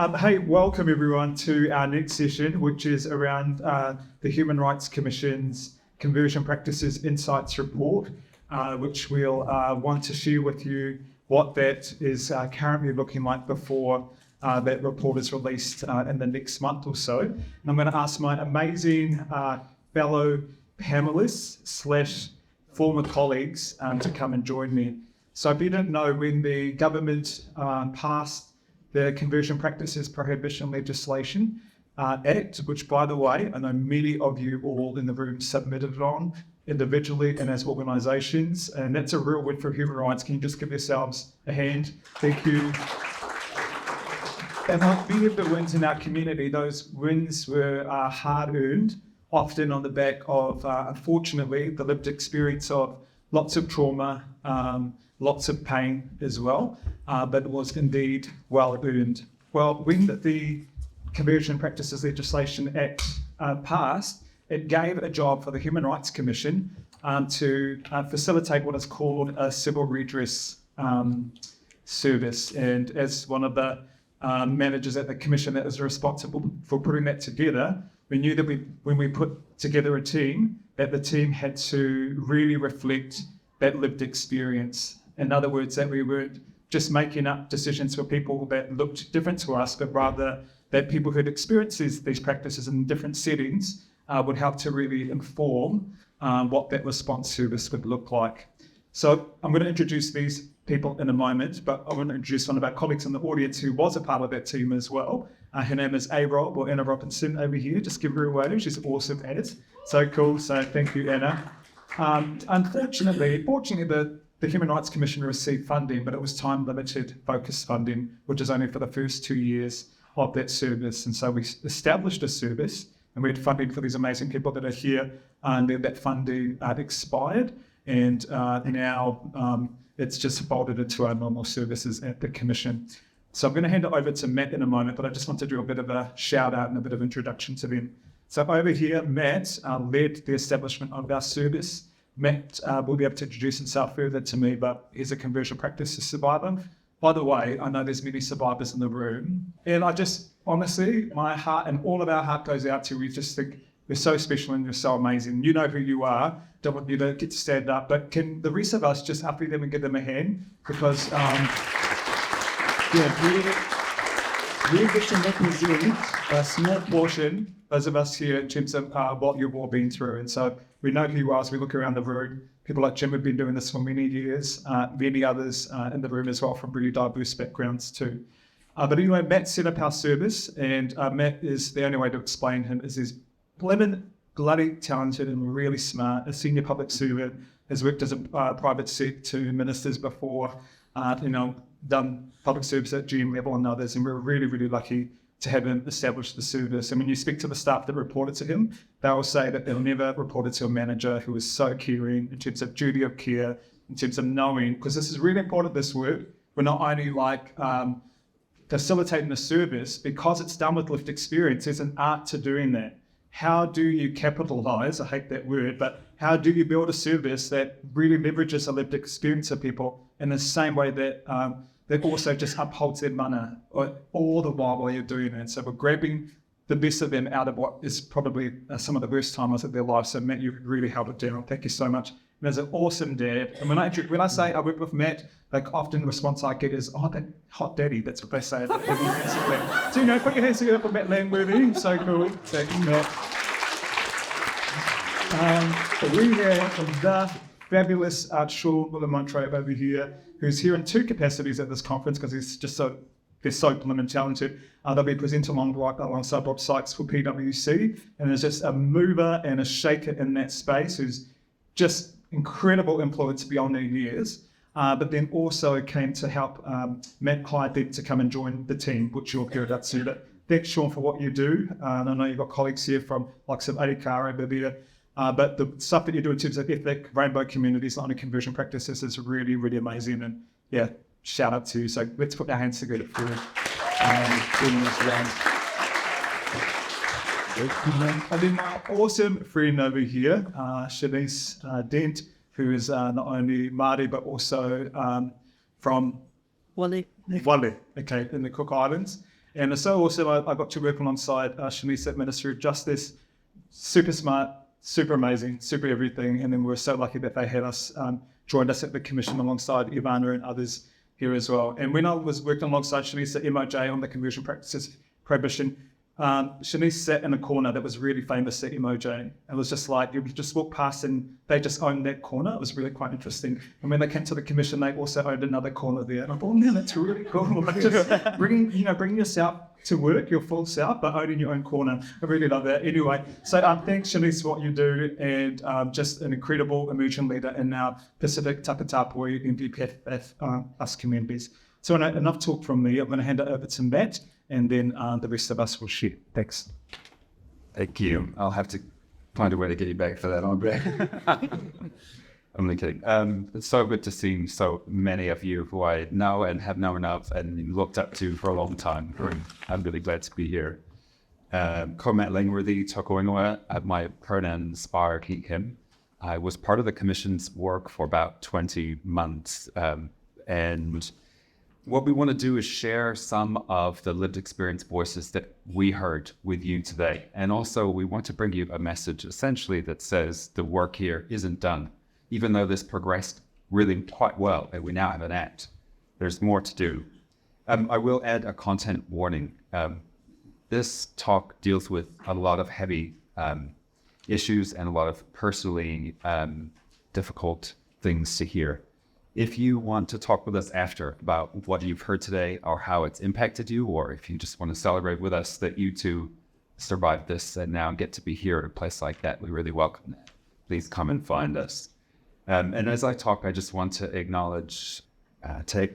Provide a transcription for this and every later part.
Hey, welcome everyone to our next session, which is around the Human Rights Commission's Conversion Practices Insights Report, which we'll want to share with you what that is currently looking like before that report is released in the next month or so. And I'm going to ask my amazing fellow panelists / former colleagues to come and join me. So if you didn't know, when the government passed the Conversion Practices Prohibition Legislation Act, which, by the way, I know many of you all in the room submitted it on individually and as organisations, and that's a real win for human rights. Can you just give yourselves a hand? Thank you. And like many of the wins in our community, those wins were hard-earned, often on the back of, unfortunately, the lived experience of lots of trauma, lots of pain as well, but it was indeed well-earned. Well, when the Conversion Practices Legislation Act passed, it gave a job for the Human Rights Commission to facilitate what is called a civil redress service. And as one of the managers at the Commission that is responsible for putting that together, we knew that when we put together a team, that the team had to really reflect that lived experience. In other words, that we weren't just making up decisions for people that looked different to us, but rather that people who'd experienced these practices in different settings would help to really inform what that response service would look like. So I'm going to introduce these people in a moment, but I want to introduce one of our colleagues in the audience who was a part of that team as well. Her name is A-Rob, or Anna Robinson over here. Just give her a wave. She's awesome at it. So cool. So thank you, Anna. Fortunately, the Human Rights Commission received funding, but it was time-limited focused funding, which is only for the first 2 years of that service. And so we established a service, and we had funding for these amazing people that are here, and then that funding expired, and now it's just folded into our normal services at the Commission. So I'm going to hand it over to Matt in a moment, but I just want to do a bit of a shout out and a bit of introduction to them. So over here, Matt led the establishment of our service. Matt will be able to introduce himself further to me, but he's a conversion practices survivor. By the way, I know there's many survivors in the room, and I just, honestly, my heart and all of our heart goes out to you. We just think you're so special and you're so amazing. You know who you are. Don't want you to get to stand up, but can the rest of us just happy them and give them a hand? Because, we get to represent a small portion, those of us here, in terms of what you've all been through. And so we know who you are as we look around the room. People like Jim have been doing this for many years, many others in the room as well from really diverse backgrounds too. But anyway, Matt set up our service, and Matt is, the only way to explain him is he's bloody talented and really smart, a senior public servant, has worked as a private sector ministers before, done public service at GM level and others, and we're really, really lucky to have him establish the service. And when you speak to the staff that reported to him, they will say that they'll never reported to a manager who is so caring in terms of duty of care, in terms of knowing, because this is really important, this work. We're not only facilitating the service, because it's done with lived experience, there's an art to doing that. How do you capitalize, I hate that word, but how do you build a service that really leverages a lived experience of people in the same way that that also just upholds their mana all the while you're doing it? So we're grabbing the best of them out of what is probably some of the worst times of their life. So Matt, you've really held it down. Thank you so much. And as an awesome dad, and when I say I work with Matt, often the response I get is, "Oh, that hot daddy." That's what they say. So put your hands together for Matt Langworthy. So cool. Thank you, Matt. We have the fabulous Shawn over here, who's here in two capacities at this conference because he's just they're so blooming talented. They'll be presenting alongside Rob Sykes for PwC, and there's just a mover and a shaker in that space who's just incredible influence beyond their years, but then also came to help Matt hired them to come and join the team, which you'll hear about soon. But thanks, Shawn, for what you do. And I know you've got colleagues here from like some Tika over there. But the stuff that you do in terms of ethnic rainbow communities, like conversion practices, is really, really amazing. And yeah, shout out to you. So let's put our hands together for doing this round. And then my awesome friend over here, Shanice Dent, who is not only Māori but also from Wale. Wale, okay, in the Cook Islands. And so also I got to work alongside Shanice at Ministry of Justice, super smart, super amazing, super everything. And then we were so lucky that they had us, joined us at the commission alongside Ivana and others here as well. And when I was working alongside Shanice at MOJ on the conversion practices prohibition, Shanice sat in a corner that was really famous at MOJ. It was just like, you would just walk past and they just owned that corner. It was really quite interesting. And when they came to the commission, they also owned another corner there. And I thought, man, that's really cool. Like just bringing yourself to work, your full self, but owning your own corner. I really love that. Anyway, so thanks, Shanice, for what you do, and just an incredible emerging leader in our Pacific Takatapui and BPF us communities. So enough talk from me. I'm going to hand it over to Matt, and then the rest of us will share. Thanks. Thank you. I'll have to find a way to get you back for that, Andre. I'm only kidding. It's so good to see so many of you who I know and have known of and looked up to for a long time. I'm really glad to be here. Cormac Langworthy, Toko Ingoa, my pronouns are he, him. I was part of the commission's work for about 20 months. And what we want to do is share some of the lived experience voices that we heard with you today. And also we want to bring you a message essentially that says the work here isn't done. Even though this progressed really quite well and we now have an act, there's more to do. I will add a content warning. This talk deals with a lot of heavy issues and a lot of personally difficult things to hear. If you want to talk with us after about what you've heard today or how it's impacted you, or if you just want to celebrate with us that you too survived this and now get to be here at a place like that, we really welcome that. Please come and find us. And as I talk, I just want to acknowledge Te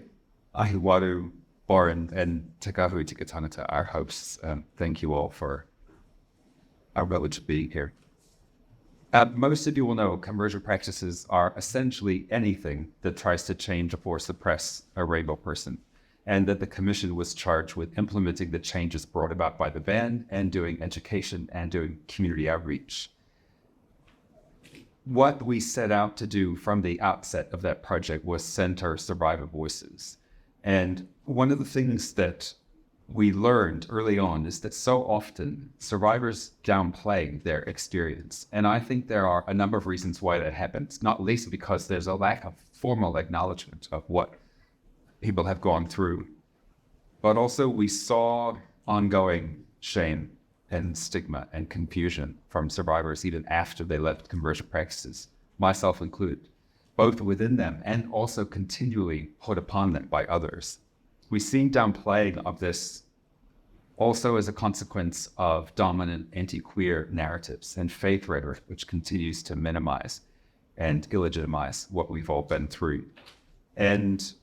Ahiwaru, Boren, and Te Kāhui, Tika, Tangata, our hosts. Thank you all for our privilege being here. Most of you will know conversion practices are essentially anything that tries to change or suppress a rainbow person, and that the commission was charged with implementing the changes brought about by the ban and doing education and doing community outreach. What we set out to do from the outset of that project was center survivor voices. And one of the things that we learned early on is that so often survivors downplay their experience. And I think there are a number of reasons why that happens, not least because there's a lack of formal acknowledgement of what people have gone through. But also we saw ongoing shame and stigma and confusion from survivors even after they left conversion practices, myself included, both within them and also continually put upon them by others. We see downplaying of this also as a consequence of dominant anti-queer narratives and faith rhetoric, which continues to minimize and illegitimize what we've all been through. And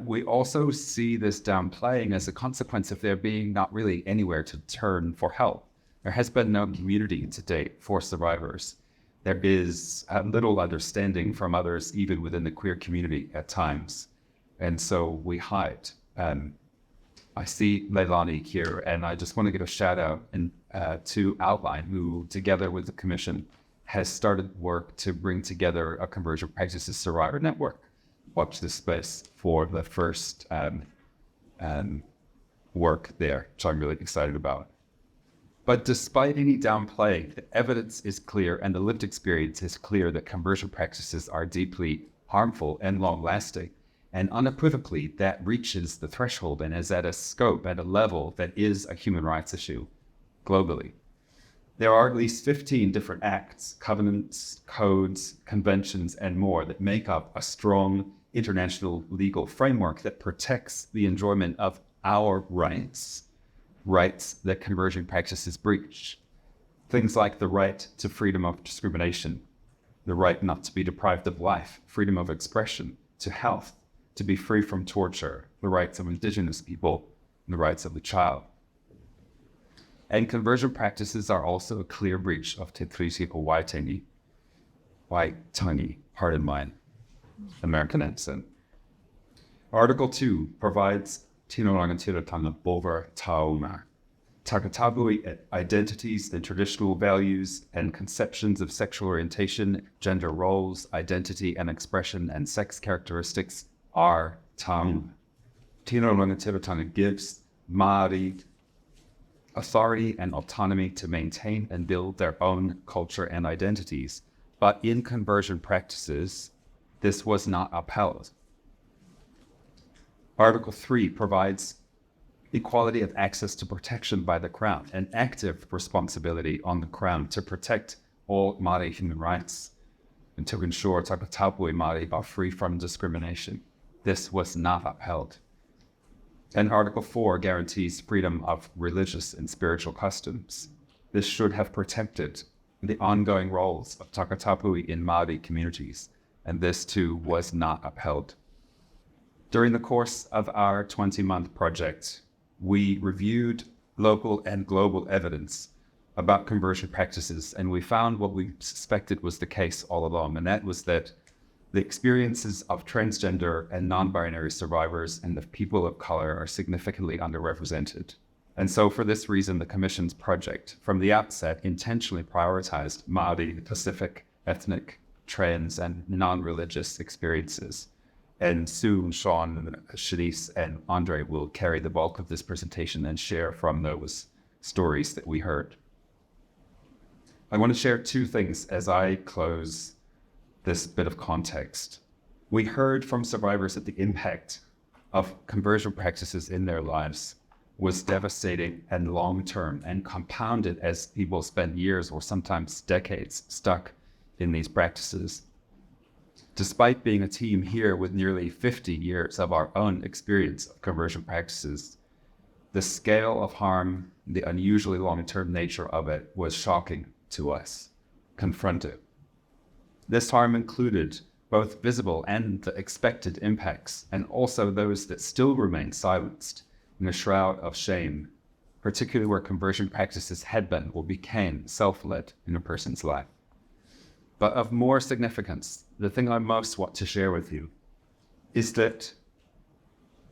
we also see this downplaying as a consequence of there being not really anywhere to turn for help. There has been no community to date for survivors. There is little understanding from others, even within the queer community at times. And so we hide. I see Leilani here, and I just want to give a shout out to Outline, who together with the commission has started work to bring together a conversion practices survivor network. Watch this space for the first work there, which I'm really excited about. But despite any downplaying, the evidence is clear and the lived experience is clear that conversion practices are deeply harmful and long-lasting. And unequivocally, that reaches the threshold and is at a scope, at a level that is a human rights issue globally. There are at least 15 different acts, covenants, codes, conventions, and more that make up a strong international legal framework that protects the enjoyment of our rights that conversion practices breach. Things like the right to freedom of discrimination, the right not to be deprived of life, freedom of expression, to health, to be free from torture, the rights of Indigenous people, and the rights of the child. And conversion practices are also a clear breach of Te Tiriti o Waitangi, pardon my American accent. Article 2 provides Tino Rangatiratanga Bover Tauma, Takatabui identities and traditional values and conceptions of sexual orientation, gender roles, identity and expression, and sex characteristics are tauma. Tino Rangatiratanga gives Māori authority and autonomy to maintain and build their own culture and identities. But in conversion practices, this was not upheld. Article 3 provides equality of access to protection by the Crown, an active responsibility on the Crown to protect all Māori human rights and to ensure Takatapui Māori are free from discrimination. This was not upheld. And Article 4 guarantees freedom of religious and spiritual customs. This should have protected the ongoing roles of Takatapui in Māori communities, and this too was not upheld. During the course of our 20-month project, we reviewed local and global evidence about conversion practices, and we found what we suspected was the case all along, and that was that the experiences of transgender and non-binary survivors and the people of color are significantly underrepresented. And so for this reason, the Commission's project from the outset intentionally prioritized Māori, Pacific, ethnic, trans, and non-religious experiences. And soon Shawn, Shanice, and Andre will carry the bulk of this presentation and share from those stories that we heard. I want to share two things as I close this bit of context. We heard from survivors that the impact of conversion practices in their lives was devastating and long-term and compounded as people spend years or sometimes decades stuck in these practices. Despite being a team here with nearly 50 years of our own experience of conversion practices, the scale of harm, the unusually long-term nature of it was shocking to us, confrontive. This harm included both visible and the expected impacts, and also those that still remain silenced in a shroud of shame, particularly where conversion practices had been or became self-led in a person's life. But of more significance, the thing I most want to share with you is that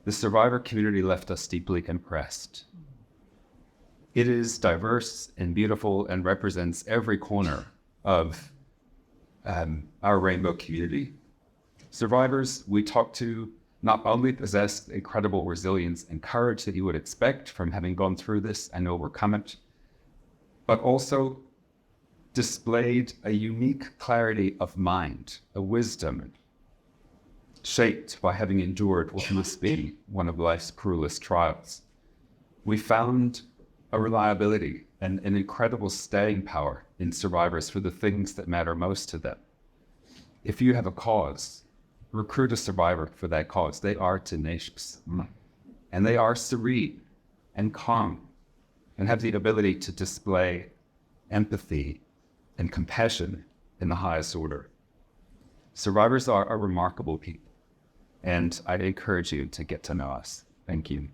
the survivor community left us deeply impressed. It is diverse and beautiful and represents every corner of our rainbow community. Survivors we talked to not only possessed incredible resilience and courage that you would expect from having gone through this and overcome it, but also displayed a unique clarity of mind, a wisdom shaped by having endured what must be one of life's cruelest trials. We found a reliability and an incredible staying power in survivors for the things that matter most to them. If you have a cause, recruit a survivor for that cause. They are tenacious, and they are serene and calm and have the ability to display empathy and compassion in the highest order. Survivors are a remarkable people, and I encourage you to get to know us. Thank you.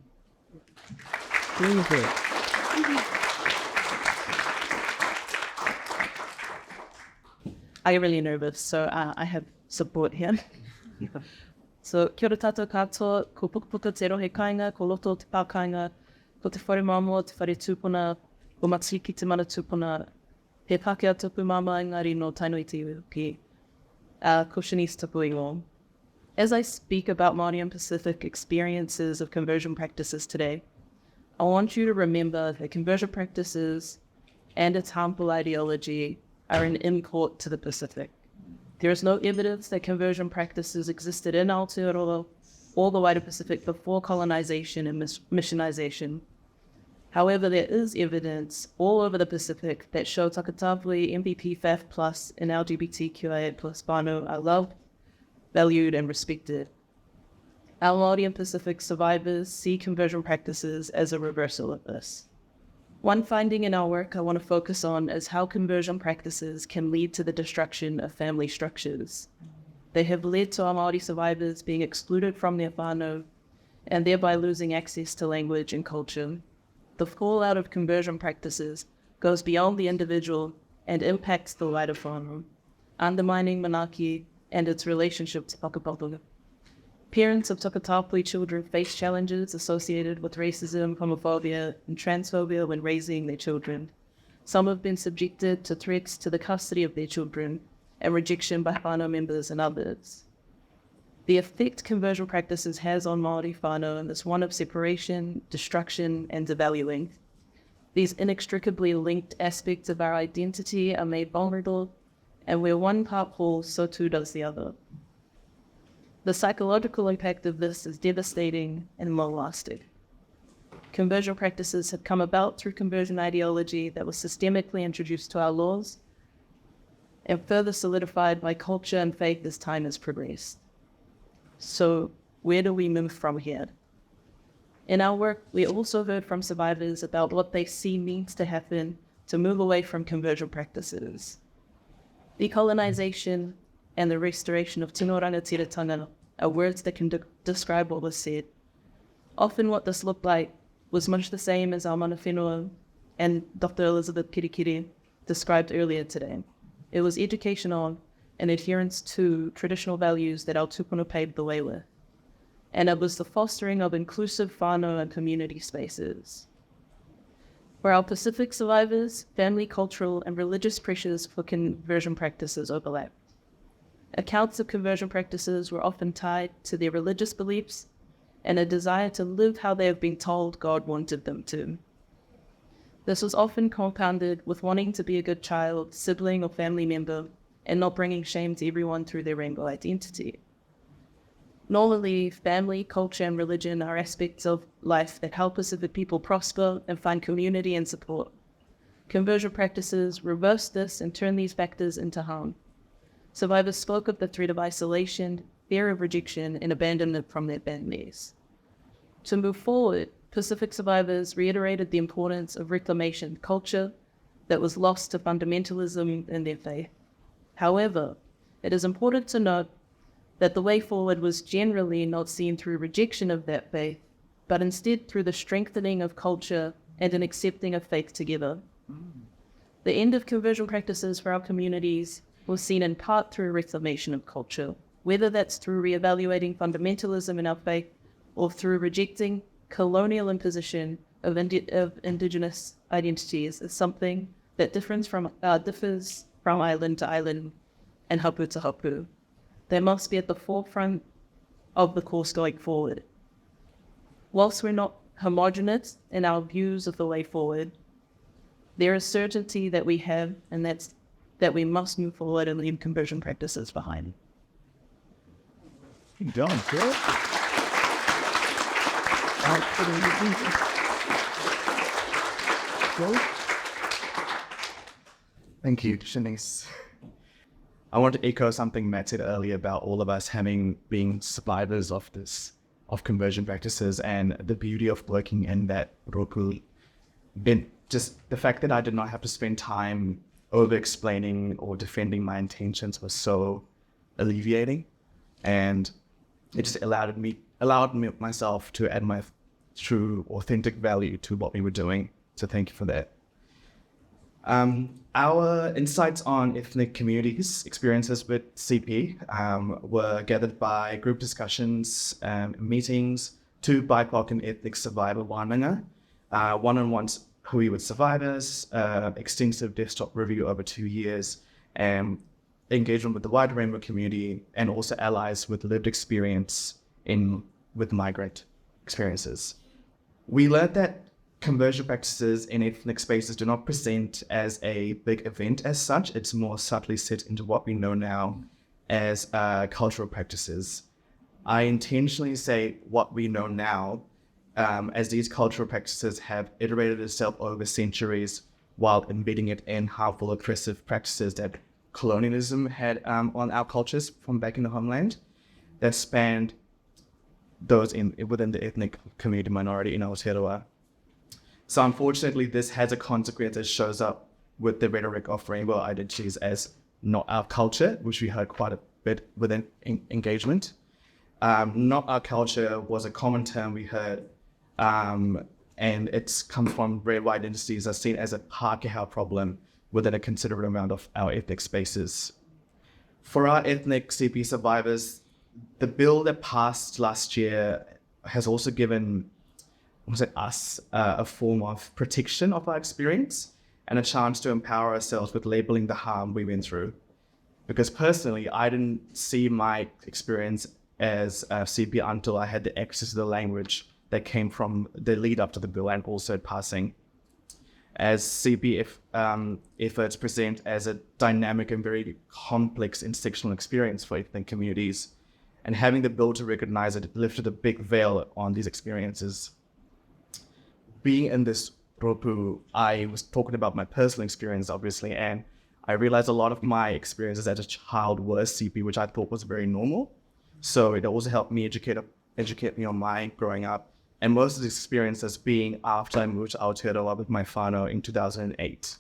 I get really nervous, so I have support here. So, kia ora tātou katoa, ko pukapuka te rohe kāinga, ko loto te pākainga, ko te whare māmoa, te whare tūpuna, ko matsiki te mana tūpuna, he Pākehā tupu māma engari no tainui te iwi, ko Shanice tupu ingo. As I speak about Māori and Pacific experiences of conversion practices today, I want you to remember that conversion practices and its harmful ideology are an import to the Pacific. There is no evidence that conversion practices existed in Aotearoa or the wider Pacific before colonization and missionization. However, there is evidence all over the Pacific that show Takatapui, MVP, FAF+, and LGBTQIA+ whānau are loved, valued, and respected. Our Māori and Pacific survivors see conversion practices as a reversal of this. One finding in our work I want to focus on is how conversion practices can lead to the destruction of family structures. They have led to our Māori survivors being excluded from their whānau and thereby losing access to language and culture. The fallout of conversion practices goes beyond the individual and impacts the wider whānau, undermining Manaaki and its relationship to whakapapa. Parents of Takatapui children face challenges associated with racism, homophobia, and transphobia when raising their children. Some have been subjected to threats to the custody of their children and rejection by whānau members and others. The effect conversion practices has on Māori whānau is one of separation, destruction, and devaluing. These inextricably linked aspects of our identity are made vulnerable, and where one part falls, so too does the other. The psychological impact of this is devastating and long-lasting. Conversion practices have come about through conversion ideology that was systemically introduced to our laws and further solidified by culture and faith as time has progressed. So where do we move from here? In our work, we also heard from survivors about what they see needs to happen to move away from conversion practices. Decolonization and the restoration of tino rangatiratanga are words that can describe what was said. Often what this looked like was much the same as our mana whenua and Dr. Elizabeth Kirikiri described earlier today. It was education on and adherence to traditional values that our tupuna paved the way with. And it was the fostering of inclusive whānau and community spaces. For our Pacific survivors, family, cultural, and religious pressures for conversion practices overlap. Accounts of conversion practices were often tied to their religious beliefs and a desire to live how they have been told God wanted them to. This was often compounded with wanting to be a good child, sibling, or family member, and not bringing shame to everyone through their rainbow identity. Normally, family, culture, and religion are aspects of life that help Pacific people prosper and find community and support. Conversion practices reverse this and turn these factors into harm. Survivors spoke of the threat of isolation, fear of rejection, and abandonment from their families. To move forward, Pacific survivors reiterated the importance of reclamation culture that was lost to fundamentalism in their faith. However, it is important to note that the way forward was generally not seen through rejection of that faith, but instead through the strengthening of culture and an accepting of faith together. The end of conversion practices for our communities was seen in part through reclamation of culture, whether that's through reevaluating fundamentalism in our faith or through rejecting colonial imposition of indigenous identities as something that differs from island to island and hapu to hapu. They must be at the forefront of the course going forward. Whilst we're not homogenous in our views of the way forward, there is certainty that we have, and that's that we must move forward and leave conversion practices behind. Done, good. Thank you, Shanice. I want to echo something Matt said earlier about all of us being survivors of conversion practices and the beauty of working in that roku. Just the fact that I did not have to spend time over-explaining or defending my intentions was so alleviating, and it just allowed myself to add my true, authentic value to what we were doing. So thank you for that. Our insights on ethnic communities' experiences with CP were gathered by group discussions, meetings, 2 BIPOC and ethnic survivor wānanga, one-on-ones Kāhui with survivors, extensive desktop review over 2 years, and engagement with the wider rainbow community, and also allies with lived experience with migrant experiences. We learned that conversion practices in ethnic spaces do not present as a big event as such. It's more subtly set into what we know now as cultural practices. I intentionally say what we know now, as these cultural practices have iterated itself over centuries while embedding it in harmful, oppressive practices that colonialism had on our cultures from back in the homeland that spanned those within the ethnic community minority in Aotearoa. So unfortunately, this has a consequence that shows up with the rhetoric of rainbow identities as not our culture, which we heard quite a bit within engagement. Not our culture was a common term we heard, and it's come from red white identities are seen as a Pākehā problem within a considerable amount of our ethnic spaces. For our ethnic CP survivors, the bill that passed last year has also given us a form of protection of our experience and a chance to empower ourselves with labeling the harm we went through. Because personally, I didn't see my experience as CP until I had the access to the language that came from the lead up to the bill and also passing. as CP efforts present as a dynamic and very complex intersectional experience for ethnic communities. And having the ability to recognize it lifted a big veil on these experiences. Being in this ropu, I was talking about my personal experience, obviously, and I realized a lot of my experiences as a child were CP, which I thought was very normal. So it also helped me educate me on my growing up. And most of the experiences being after I moved to Aotearoa with my whānau in 2008.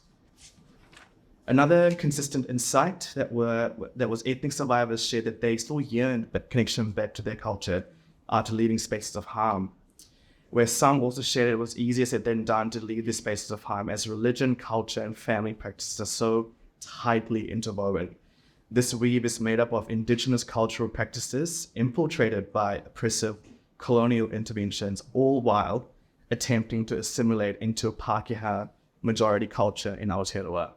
Another consistent insight that was ethnic survivors shared that they still yearned that connection back to their culture after leaving spaces of harm. Where some also shared it was easier said than done to leave these spaces of harm as religion, culture, and family practices are so tightly interwoven. This weave is made up of indigenous cultural practices infiltrated by oppressive colonial interventions, all while attempting to assimilate into Pākehā majority culture in Aotearoa.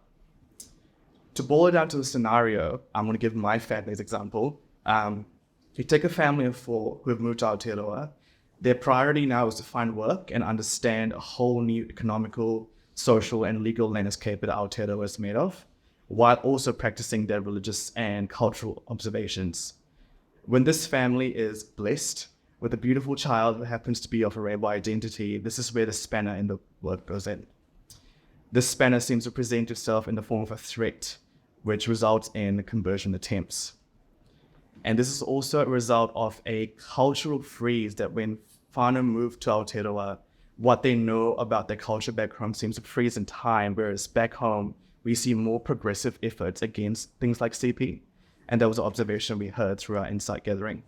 To boil it down to a scenario, I'm going to give my family's example. You take a family of 4 who have moved to Aotearoa. Their priority now is to find work and understand a whole new economical, social, and legal landscape that Aotearoa is made of, while also practicing their religious and cultural observations. When this family is blessed with a beautiful child who happens to be of a rainbow identity, this is where the spanner in the work goes in. This spanner seems to present itself in the form of a threat, which results in conversion attempts. And this is also a result of a cultural freeze that when whānau move to Aotearoa, what they know about their culture back home seems to freeze in time, whereas back home, we see more progressive efforts against things like CP. And that was an observation we heard through our insight gathering.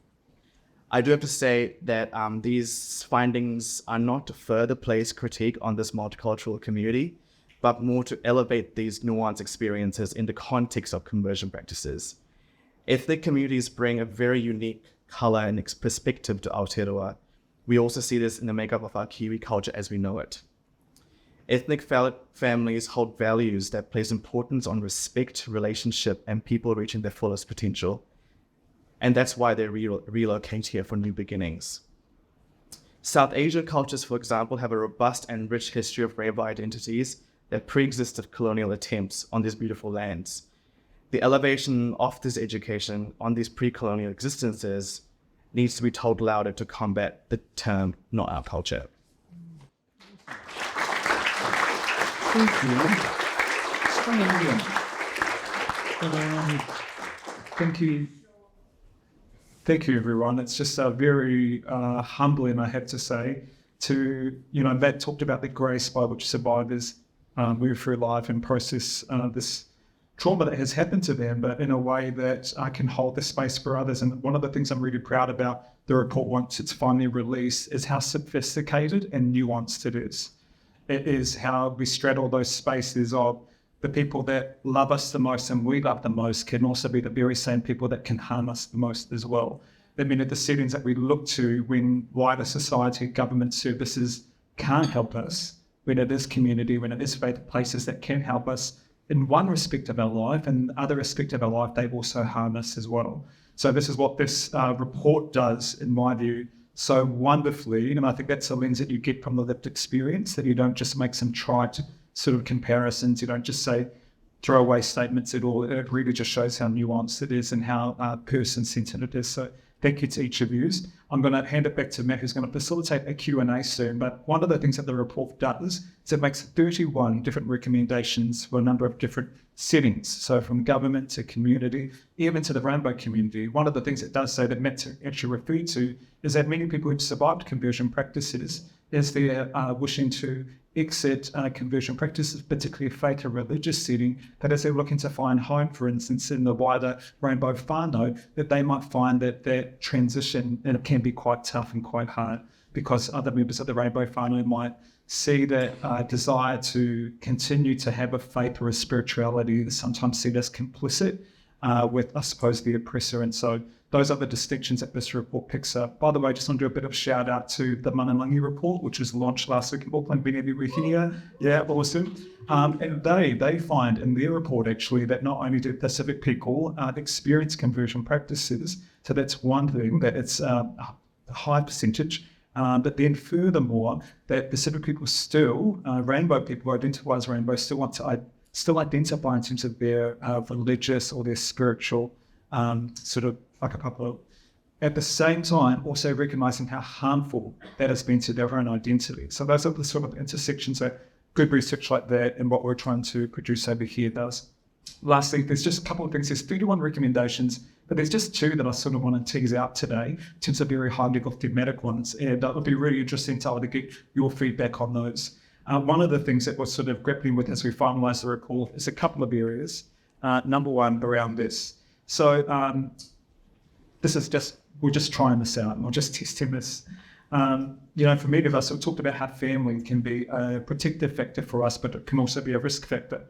I do have to say that these findings are not to further place critique on this multicultural community, but more to elevate these nuanced experiences in the context of conversion practices. Ethnic communities bring a very unique color and perspective to Aotearoa. We also see this in the makeup of our Kiwi culture as we know it. Ethnic families hold values that place importance on respect, relationship, and people reaching their fullest potential. And that's why they relocate here for new beginnings. South Asian cultures, for example, have a robust and rich history of rainbow identities that pre-existed colonial attempts on these beautiful lands. The elevation of this education on these pre-colonial existences needs to be told louder to combat the term not our culture. Thank you. Thank you, everyone. It's just very humbling, I have to say, to, Matt talked about the grace by which survivors move through life and process this trauma that has happened to them, but in a way that can hold the space for others. And one of the things I'm really proud about the report once it's finally released is how sophisticated and nuanced it is. It is how we straddle those spaces of the people that love us the most and we love the most can also be the very same people that can harm us the most as well. I mean, at the settings that we look to when wider society, government services can't help us, when it is community, when it is faith places that can help us in one respect of our life, and the other respect of our life, they also harm us as well. So this is what this report does, in my view, so wonderfully. And I think that's a lens that you get from the lived experience, that you don't just make some trite sort of comparisons. You don't just say throwaway statements at all. It really just shows how nuanced it is and how person-centered it is. So thank you to each of you. I'm going to hand it back to Matt, who's going to facilitate a Q&A soon. But one of the things that the report does is it makes 31 different recommendations for a number of different settings. So from government to community, even to the rainbow community. One of the things it does say that Matt actually referred to is that many people who've survived conversion practices, as they're wishing to exit conversion practices, particularly faith or religious setting, that as they're looking to find home, for instance, in the wider rainbow whānau, that they might find that that transition can be quite tough and quite hard, because other members of the rainbow whānau might see that desire to continue to have a faith or a spirituality, sometimes seen as complicit with, I suppose, the oppressor. And so those are the distinctions that this report picks up. By the way, just want to do a bit of shout out to the Mananangi report, which was launched last week in Auckland. Many of you were here. Yeah, awesome. And they find in their report actually that not only do Pacific people experience conversion practices, so that's one thing, that it's a high percentage, But then furthermore, that Pacific people still, rainbow people who identify as rainbow, still want to still identify in terms of their religious or their spiritual sort of whakapapa. At the same time, also recognizing how harmful that has been to their own identity. So those are the sort of intersections that good research like that and what we're trying to produce over here does. Lastly, there's just a couple of things. There's 31 recommendations, but there's just 2 that I sort of want to tease out today in terms of very high-level thematic ones. And it would be really interesting to get your feedback on those. One of the things that we're sort of grappling with as we finalise the report is a couple of areas. Number one, around this. So this is just, we're just trying this out and we're just testing this. For many of us, we talked about how family can be a protective factor for us, but it can also be a risk factor.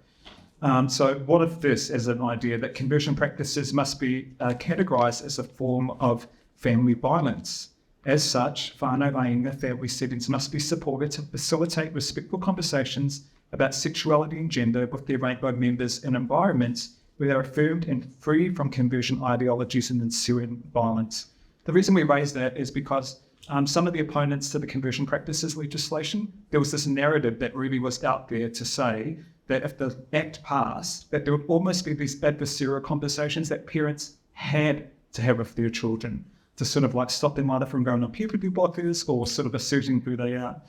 So what if this as an idea that conversion practices must be categorised as a form of family violence? As such, whānau ainga family settings must be supported to facilitate respectful conversations about sexuality and gender with their rainbow members in environments where they're affirmed and free from conversion ideologies and ensuing violence. The reason we raise that is because some of the opponents to the conversion practices legislation, there was this narrative that really was out there to say that if the act passed, that there would almost be these adversarial conversations that parents had to have with their children to sort of like stop them either from going on puberty blockers or sort of asserting who they are.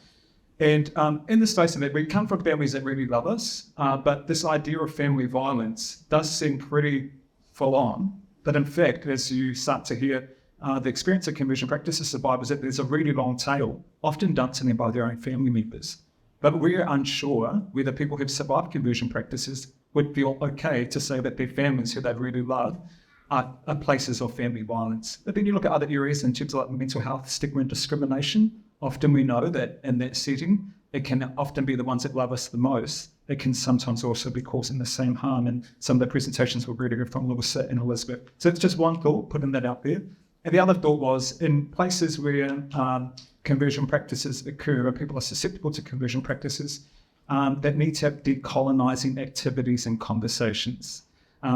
And in the space of it, we come from families that really love us, but this idea of family violence does seem pretty full on. But in fact, as you start to hear the experience of conversion practices survivors, that there's a really long tail, often done to them by their own family members. But we're unsure whether people who've survived conversion practices would feel okay to say that their families who they really love are places of family violence. But then you look at other areas in terms of like mental health, stigma and discrimination. Often we know that in that setting, it can often be the ones that love us the most. It can sometimes also be causing the same harm. And some of the presentations we're reading from Lewis and Elizabeth. So it's just one thought, putting that out there. And the other thought was in places where conversion practices occur, or people are susceptible to conversion practices, that need to have decolonizing activities and conversations.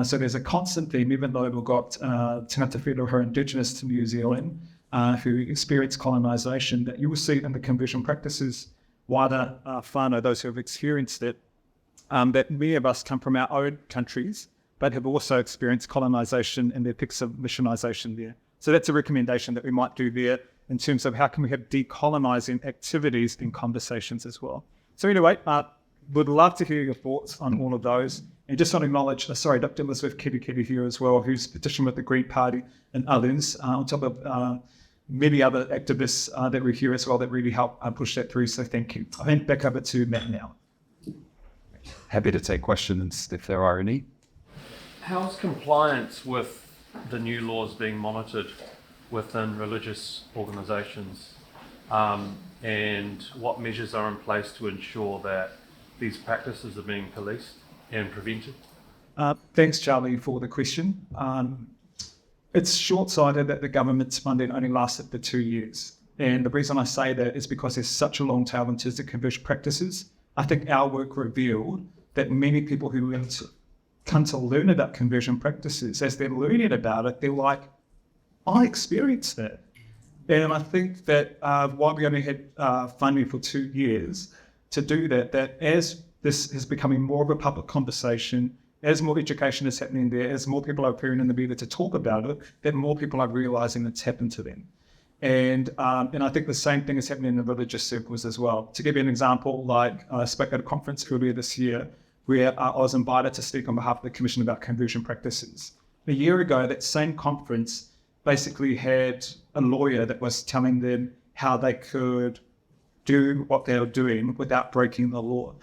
So there's a constant theme, even though we've got Tangata who are indigenous to New Zealand, who experience colonisation, that you will see in the conversion practices, wider whānau, those who have experienced it, that many of us come from our own countries, but have also experienced colonisation and the effects of missionisation there. So that's a recommendation that we might do there in terms of how can we have decolonising activities in conversations as well. So anyway, would love to hear your thoughts on all of those. And just want to acknowledge, Dr. Elizabeth Kiri here as well, who's petitioned with the Green Party and others, on top of many other activists that we're here as well that really help push that through. So thank you. I think back over to Matt now. Happy to take questions if there are any. How's compliance with the new laws being monitored within religious organisations, and what measures are in place to ensure that these practices are being policed and prevented? Thanks, Charlie, for the question. It's short-sighted that the government's funding only lasted for 2 years. And the reason I say that is because there's such a long tail in terms of conversion practices. I think our work revealed that many people who come to learn about conversion practices, as they're learning about it, they're like, I experienced that. And I think that while we only had funding for 2 years to do that, that as this is becoming more of a public conversation, as more education is happening there, as more people are appearing in the media to talk about it, that more people are realising it's happened to them. And I think the same thing is happening in the religious circles as well. To give you an example, like I spoke at a conference earlier this year where I was invited to speak on behalf of the Commission about conversion practices. A year ago, that same conference basically had a lawyer that was telling them how they could do what they were doing without breaking the law.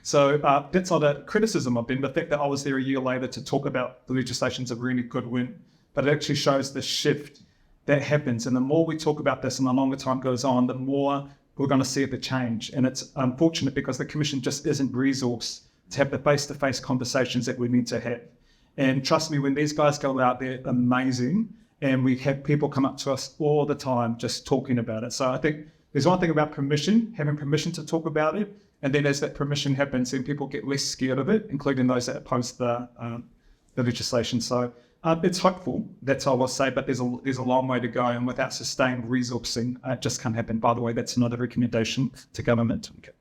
So that's not a criticism of them. The fact that I was there a year later to talk about the legislation is a really good win, but it actually shows the shift that happens. And the more we talk about this and the longer time goes on, the more we're going to see the change. And it's unfortunate because the Commission just isn't resourced to have the face-to-face conversations that we need to have. And trust me, when these guys go out, they're amazing. And we have people come up to us all the time just talking about it. So I think there's one thing about permission, having permission to talk about it. And then as that permission happens, then people get less scared of it, including those that oppose the legislation. So It's hopeful, that's all I'll say, but there's a long way to go, and without sustained resourcing, it just can't happen. By the way, that's another recommendation to government.